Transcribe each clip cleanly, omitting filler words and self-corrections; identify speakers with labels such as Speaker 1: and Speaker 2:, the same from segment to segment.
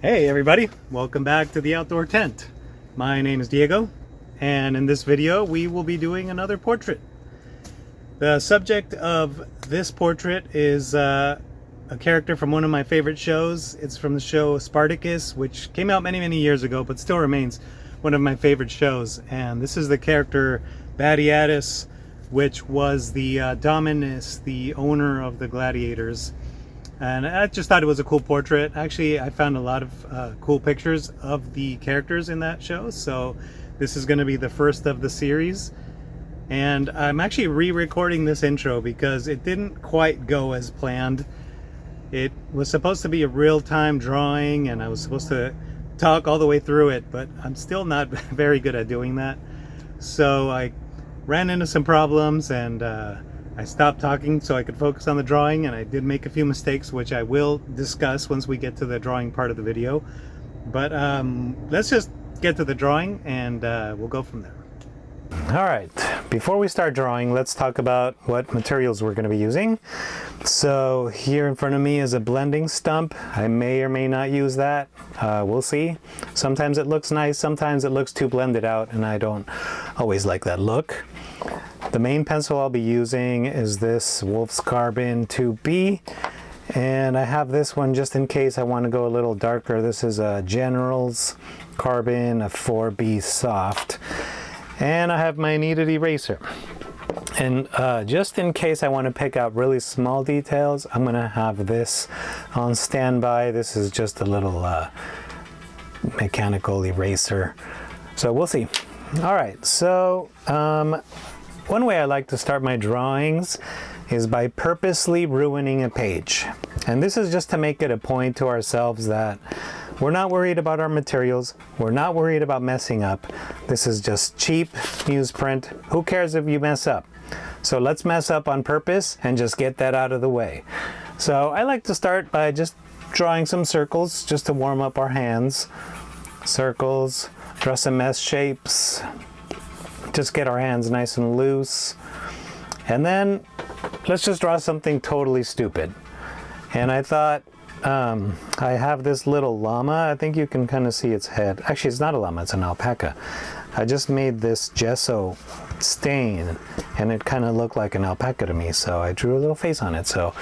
Speaker 1: Hey everybody, welcome back to the Outdoor Tent. My name is Diego, and in this video we will be doing another portrait. The subject of this portrait is a character from one of my favorite shows. It's from the show Spartacus, which came out many years ago, but still remains one of my favorite shows. And this is the character Batiatus, which was the Dominus, the owner of the gladiators. And I just thought it was a cool portrait. Actually, I found a lot of cool pictures of the characters in that show. So this is going to be the first of the series. And I'm actually re-recording this intro because it didn't quite go as planned. It was supposed to be a real-time drawing and I was supposed to talk all the way through it, but I'm still not very good at doing that. So I ran into some problems and I stopped talking so I could focus on the drawing, and I did make a few mistakes which I will discuss once we get to the drawing part of the video. But let's just get to the drawing and we'll go from there. Alright, before we start drawing, let's talk about what materials we're going to be using. So here in front of me is a blending stump. I may or may not use that. We'll see. Sometimes it looks nice, sometimes it looks too blended out, and I don't always like that look. The main pencil I'll be using is this Wolf's Carbon 2B, and I have this one just in case I want to go a little darker. This is a General's Carbon, a 4B soft, and I have my Kneaded eraser. And just in case I want to pick out really small details, I'm going to have this on standby. This is just a little mechanical eraser, so we'll see. All right, so one way I like to start my drawings is by purposely ruining a page. And this is just to make it a point to ourselves that we're not worried about our materials, we're not worried about messing up. This is just cheap newsprint. Who cares if you mess up? So let's mess up on purpose and just get that out of the way. So I like to start by just drawing some circles just to warm up our hands. Circles, draw some S shapes. Just get our hands nice and loose, and then let's just draw something totally stupid. And I thought I have this little llama. I think you can kind of see its head. Actually, it's not a llama, it's an alpaca. I just made this gesso stain and it kind of looked like an alpaca to me, so I drew a little face on it. So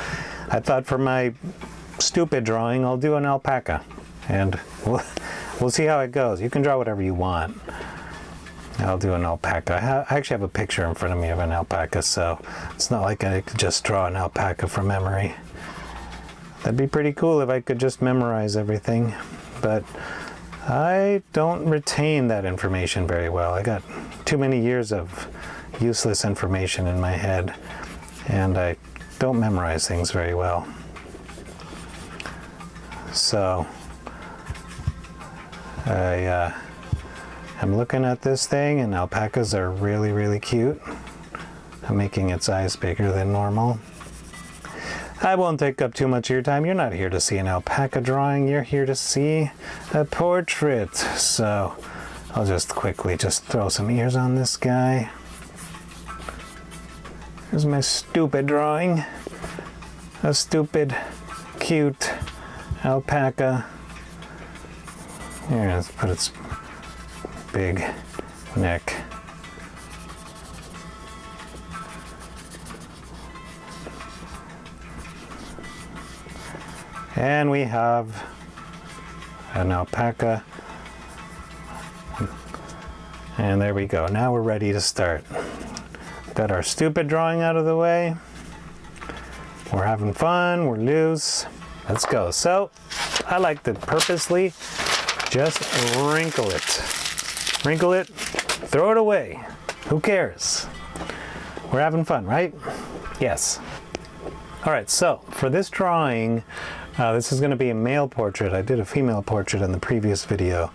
Speaker 1: I thought for my stupid drawing I'll do an alpaca, and we'll see how it goes. You can draw whatever you want. I'll do an alpaca. I actually have a picture in front of me of an alpaca, so it's not like I could just draw an alpaca from memory. That'd be pretty cool if I could just memorize everything, but I don't retain that information very well. I got too many years of useless information in my head, and I don't memorize things very well. So I'm looking at this thing, and alpacas are really cute. I'm making its eyes bigger than normal. I won't take up too much of your time. You're not here to see an alpaca drawing, you're here to see a portrait. So I'll just quickly throw some ears on this guy. Here's my stupid drawing. A stupid, cute alpaca. Here, let's put its big neck. And we have an alpaca. And there we go. Now we're ready to start. Got our stupid drawing out of the way. We're having fun, we're loose. Let's go. So I like to purposely just wrinkle it. Wrinkle it, throw it away. Who cares? We're having fun, right? Yes. All right, so for this drawing, this is going to be a male portrait. I did a female portrait in the previous video.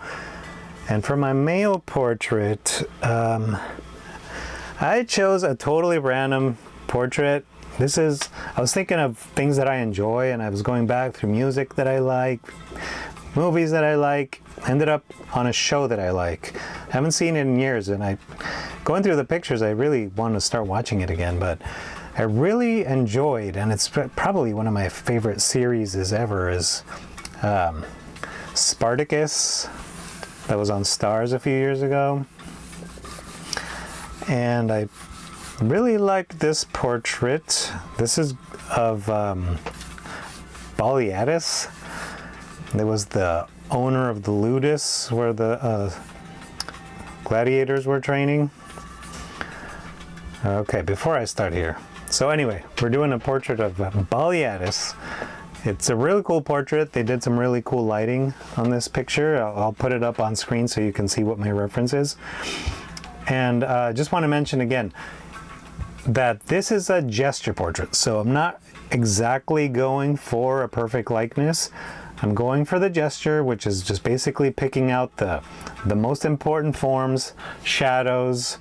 Speaker 1: And for my male portrait, I chose a totally random portrait. I was thinking of things that I enjoy, and I was going back through music that I like, movies that I like, ended up on a show that I like. I haven't seen it in years, and going through the pictures, I really want to start watching it again, but I really enjoyed, and it's probably one of my favorite series ever, is Spartacus that was on Stars a few years ago. And I really like this portrait. This is of Batiatus. There was the owner of the Ludus where the gladiators were training. Okay, before I start here. So anyway, we're doing a portrait of Batiatus. It's a really cool portrait. They did some really cool lighting on this picture. I'll put it up on screen so you can see what my reference is. And just want to mention again that this is a gesture portrait. So I'm not exactly going for a perfect likeness. I'm going for the gesture, which is just basically picking out the most important forms, shadows,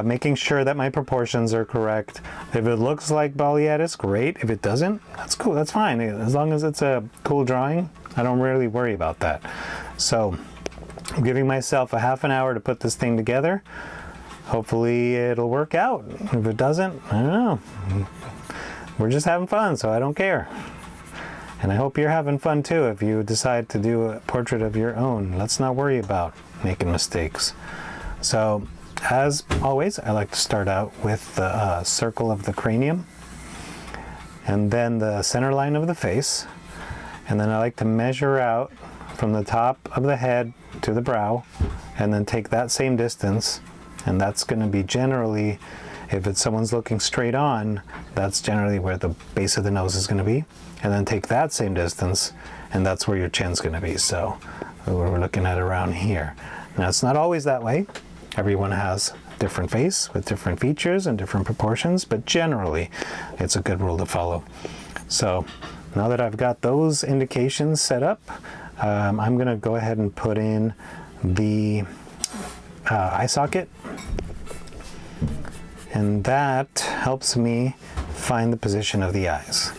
Speaker 1: making sure that my proportions are correct. If it looks like Batiatus, great. If it doesn't, that's cool, that's fine. As long as it's a cool drawing, I don't really worry about that. So I'm giving myself a half an hour to put this thing together. Hopefully it'll work out. If it doesn't, I don't know. We're just having fun, so I don't care. And I hope you're having fun too if you decide to do a portrait of your own. Let's not worry about making mistakes. So, as always, I like to start out with the circle of the cranium, and then the center line of the face, and then I like to measure out from the top of the head to the brow, and then take that same distance, and that's going to be generally, if it's someone's looking straight on, that's generally where the base of the nose is going to be, and then take that same distance, and that's where your chin's going to be. So we're looking at around here. Now it's not always that way. Everyone has a different face with different features and different proportions, but generally it's a good rule to follow. So now that I've got those indications set up, I'm going to go ahead and put in the eye socket, and that helps me find the position of the eyes.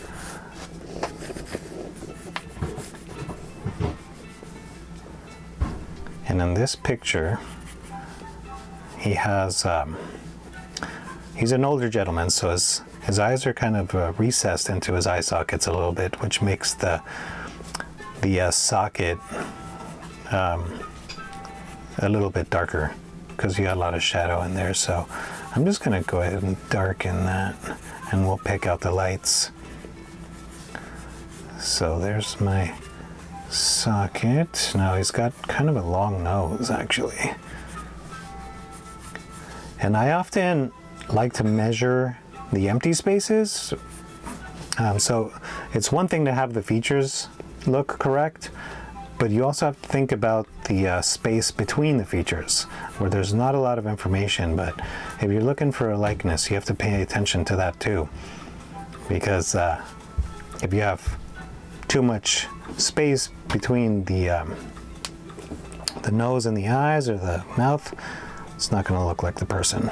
Speaker 1: And in this picture, he has, he's an older gentleman, so his eyes are kind of recessed into his eye sockets a little bit, which makes the socket a little bit darker because you got a lot of shadow in there. So I'm just going to go ahead and darken that, and we'll pick out the lights. So there's my socket. Now he's got kind of a long nose actually. And I often like to measure the empty spaces. So it's one thing to have the features look correct, but you also have to think about the space between the features where there's not a lot of information. But if you're looking for a likeness, you have to pay attention to that too, because if you have too much space between the nose and the eyes or the mouth, it's not going to look like the person.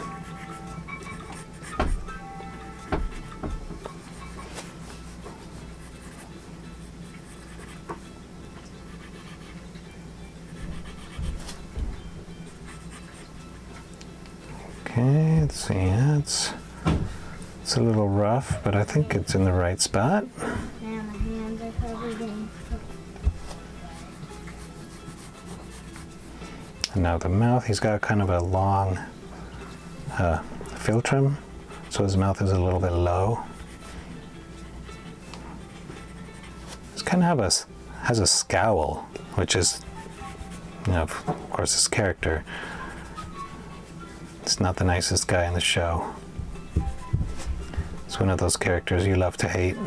Speaker 1: Okay, let's see, it's a little rough, but I think it's in the right spot.
Speaker 2: And the hands are covered in.
Speaker 1: And now the mouth, he's got kind of a long philtrum, so his mouth is a little bit low. He's kind of has a scowl, which is, you know, of course, his character. It's not the nicest guy in the show. It's one of those characters you love to hate,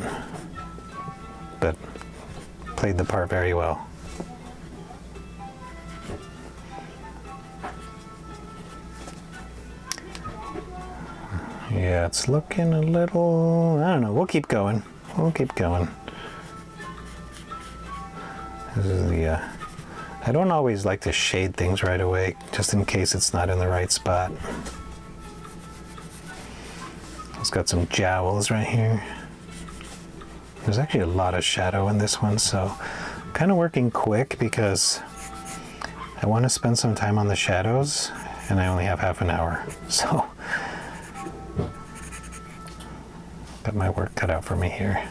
Speaker 1: but played the part very well. Yeah, it's looking a little, I don't know, we'll keep going. We'll keep going. This is the, I don't always like to shade things right away, just in case it's not in the right spot. It's got some jowls right here. There's actually a lot of shadow in this one, so I'm kind of working quick because I want to spend some time on the shadows, and I only have half an hour, so got my work cut out for me here.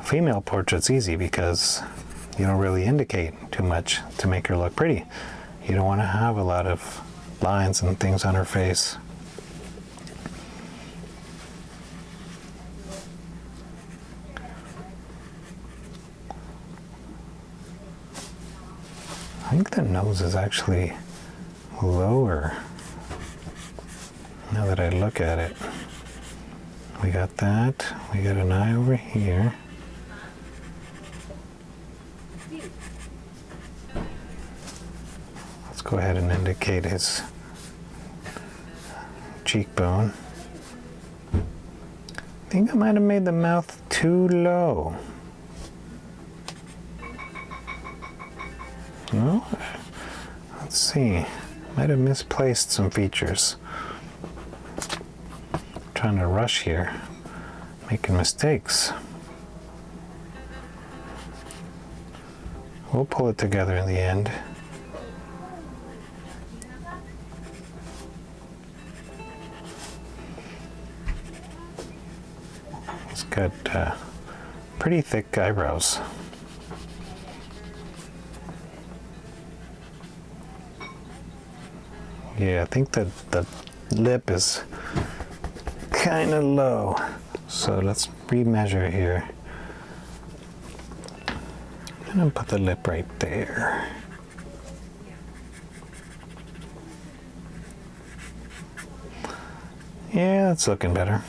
Speaker 1: Female portrait's easy because you don't really indicate too much to make her look pretty. You don't want to have a lot of lines and things on her face. I think the nose is actually lower now that I look at it. We got that. We got an eye over here. Let's go ahead and indicate his cheekbone. I think I might have made the mouth too low. No? Let's see. Might have misplaced some features. Trying to rush here, making mistakes. We'll pull it together in the end. It's got pretty thick eyebrows. Yeah, I think that the lip is kind of low. So let's remeasure here. And I'll put the lip right there. Yeah, that's looking better.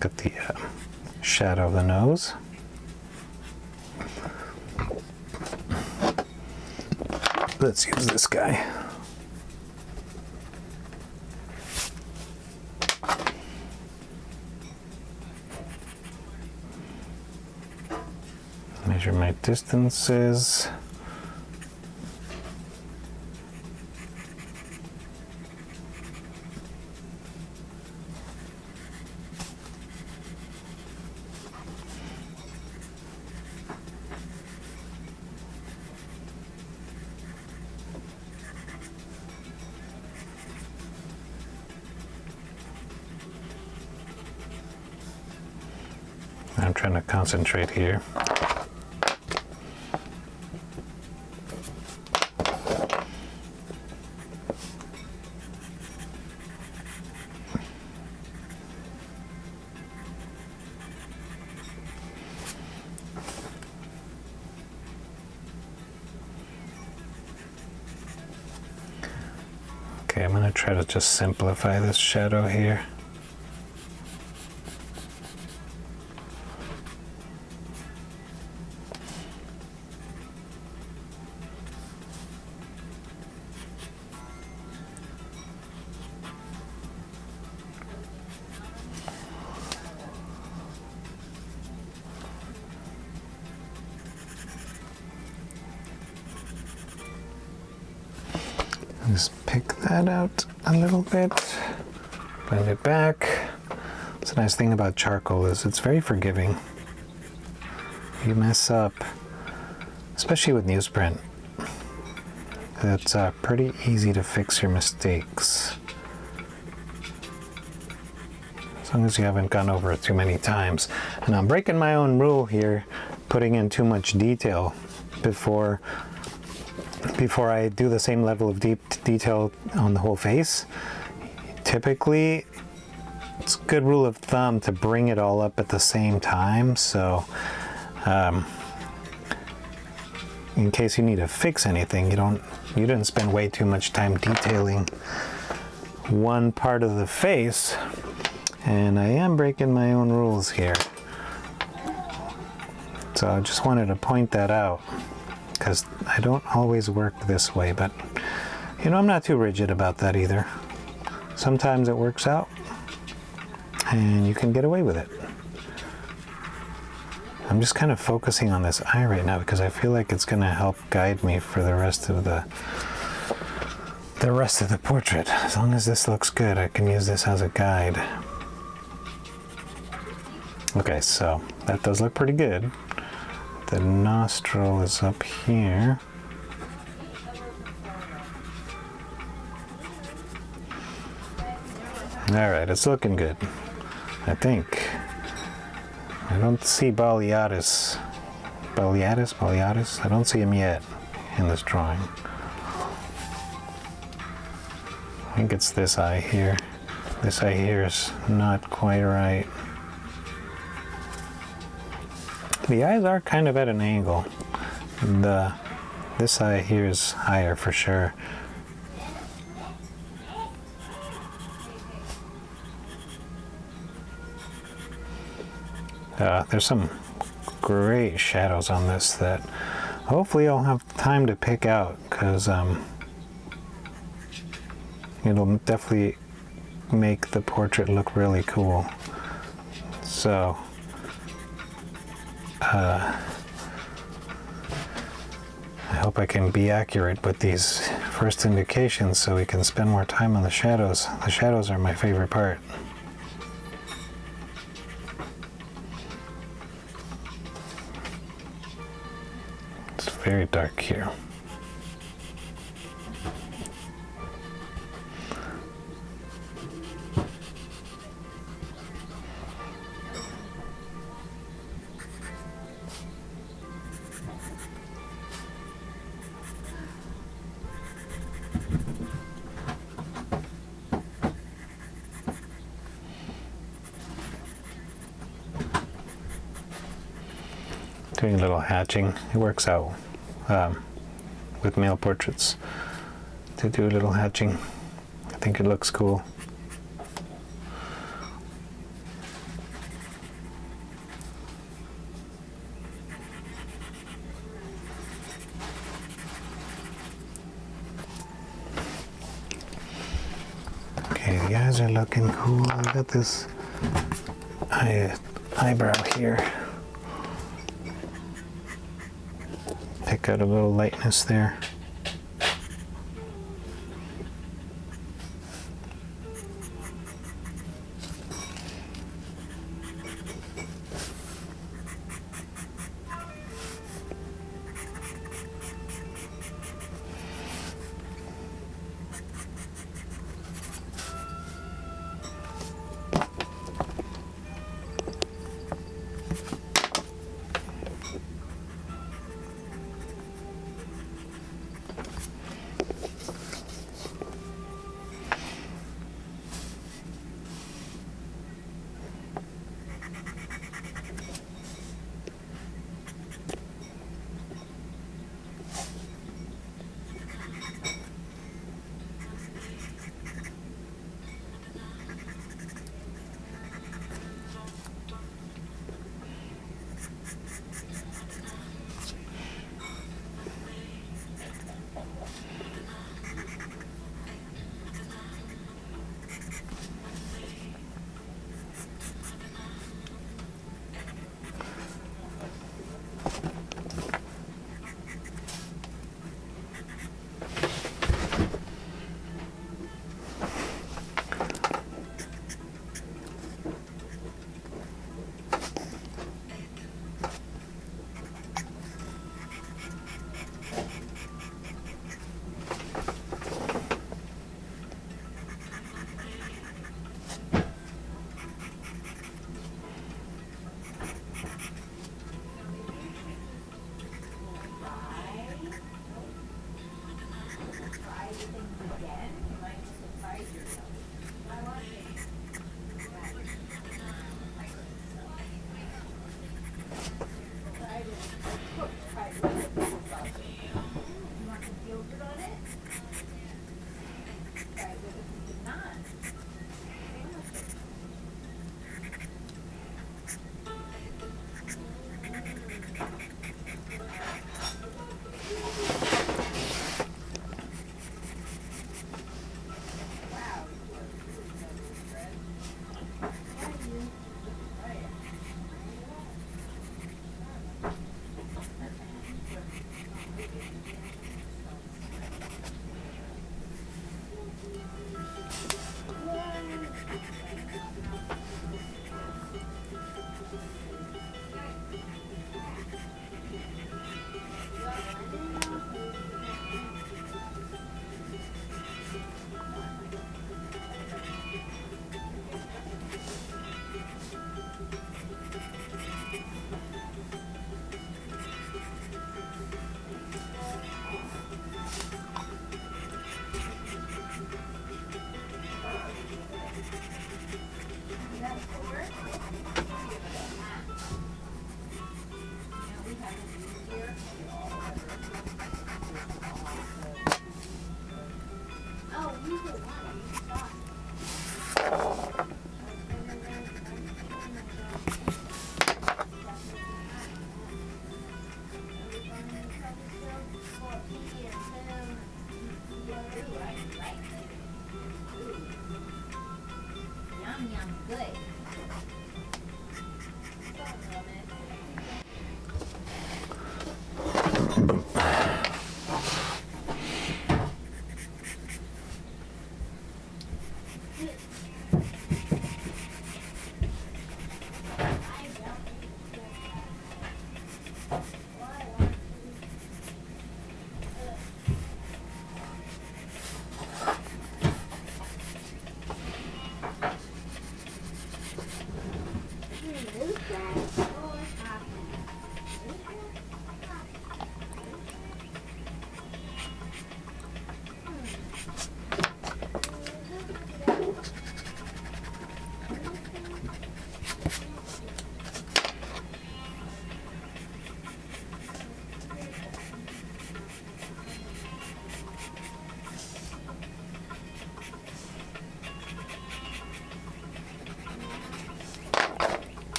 Speaker 1: Got the shadow of the nose. Let's use this guy. Measure my distances. I'm trying to concentrate here. Okay, I'm going to try to just simplify this shadow here. Just pick that out a little bit, blend it back. It's a nice thing about charcoal is it's very forgiving. You mess up, especially with newsprint, it's pretty easy to fix your mistakes. As long as you haven't gone over it too many times. And I'm breaking my own rule here, putting in too much detail before I do the same level of deep detail on the whole face. Typically, it's a good rule of thumb to bring it all up at the same time. So, in case you need to fix anything, you didn't spend way too much time detailing one part of the face. And I am breaking my own rules here. So I just wanted to point that out, because I don't always work this way, but you know, I'm not too rigid about that either. Sometimes it works out and you can get away with it. I'm just kind of focusing on this eye right now because I feel like it's going to help guide me for the rest of the the rest of the portrait. As long as this looks good, I can use this as a guide. Okay, so that does look pretty good. The nostril is up here. Alright, it's looking good. I think. I don't see Batiatus. Batiatus? I don't see him yet in this drawing. I think it's this eye here. This eye here is not quite right. The eyes are kind of at an angle. This eye here is higher for sure. There's some great shadows on this that hopefully I'll have time to pick out, because it'll definitely make the portrait look really cool. So I hope I can be accurate with these first indications so we can spend more time on the shadows. The shadows are my favorite part. It's very dark here. Doing a little hatching. It works out with male portraits to do a little hatching. I think it looks cool. Okay, the eyes are looking cool. I got this eyebrow here. Pick out a little lightness there.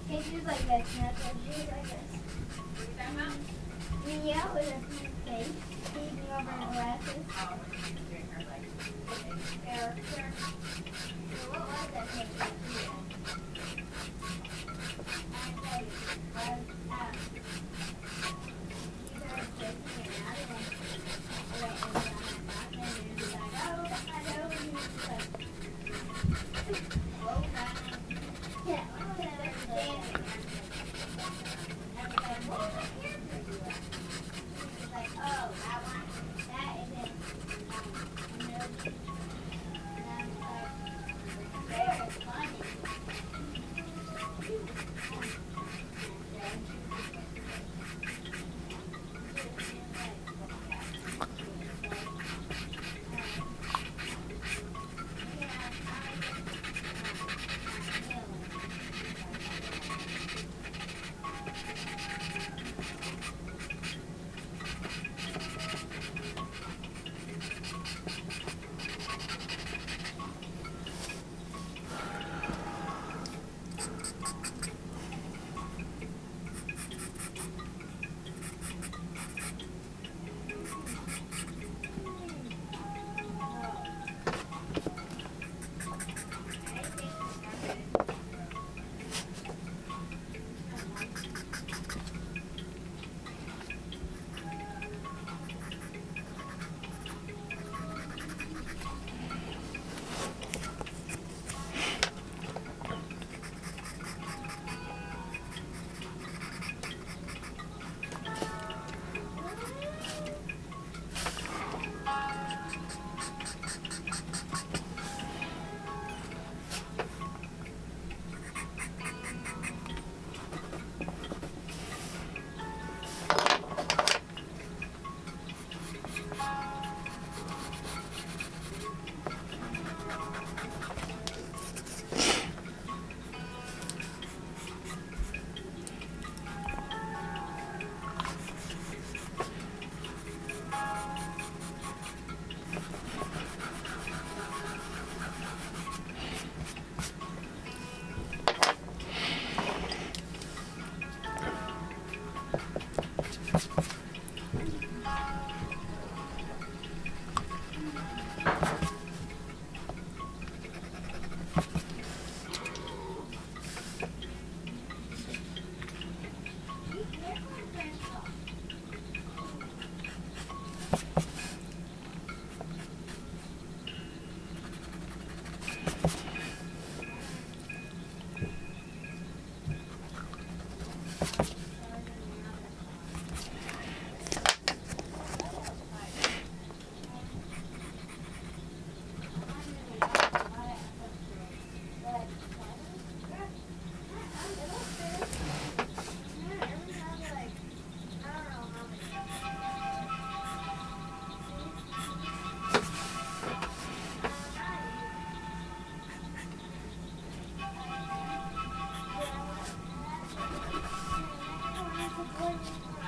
Speaker 2: Pictures like this, not pictures like this. Mia with a pink face, peeking over her glasses. Character. So what was that picture?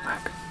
Speaker 1: Look.